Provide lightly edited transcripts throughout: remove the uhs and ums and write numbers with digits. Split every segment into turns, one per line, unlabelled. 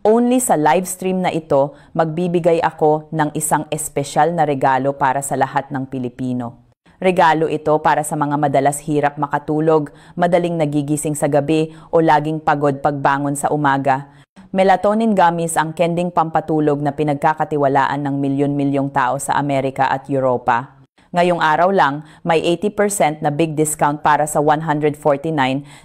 Only sa live stream na ito, magbibigay ako ng isang espesyal na regalo para sa lahat ng Pilipino. Regalo ito para sa mga madalas hirap makatulog, madaling nagigising sa gabi o laging pagod pagbangon sa umaga. Melatonin gummies ang kending pampatulog na pinagkakatiwalaan ng milyon-milyong tao sa Amerika at Europa. Ngayong araw lang, may 80% na big discount para sa 149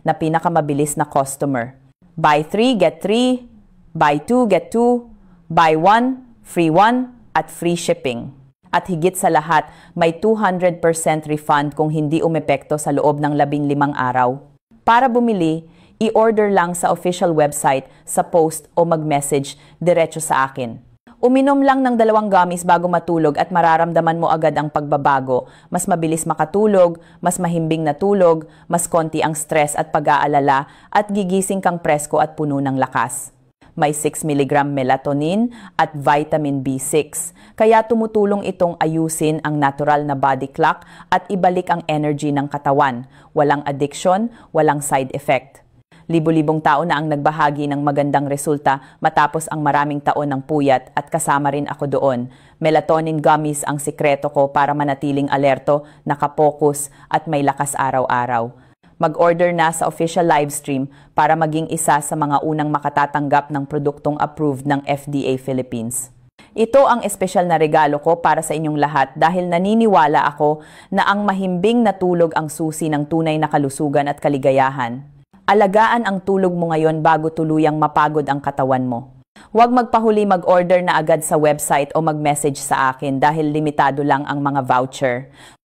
na pinakamabilis na customer. Buy 3, get 3, buy 2, get 2, buy 1, free 1, at free shipping. At higit sa lahat, may 200% refund kung hindi umepekto sa loob ng 15 araw. Para bumili, i-order lang sa official website, sa post o mag-message diretso sa akin. Uminom lang ng 2 gummies bago matulog at mararamdaman mo agad ang pagbabago. Mas mabilis makatulog, mas mahimbing na tulog, mas konti ang stress at pag-aalala, at gigising kang presko at puno ng lakas. May 6 mg melatonin at vitamin B6, kaya tumutulong itong ayusin ang natural na body clock at ibalik ang energy ng katawan. Walang addiction, walang side effect. Libo-libong tao na ang nagbahagi ng magandang resulta matapos ang maraming taon ng puyat at kasama rin ako doon. Melatonin gummies ang sikreto ko para manatiling alerto, nakapokus at may lakas araw-araw. Mag-order na sa official livestream para maging isa sa mga unang makatatanggap ng produktong approved ng FDA Philippines. Ito ang espesyal na regalo ko para sa inyong lahat dahil naniniwala ako na ang mahimbing na tulog ang susi ng tunay na kalusugan at kaligayahan. Alagaan ang tulog mo ngayon bago tuluyang mapagod ang katawan mo. Huwag magpahuli, mag-order na agad sa website o mag-message sa akin dahil limitado lang ang mga voucher.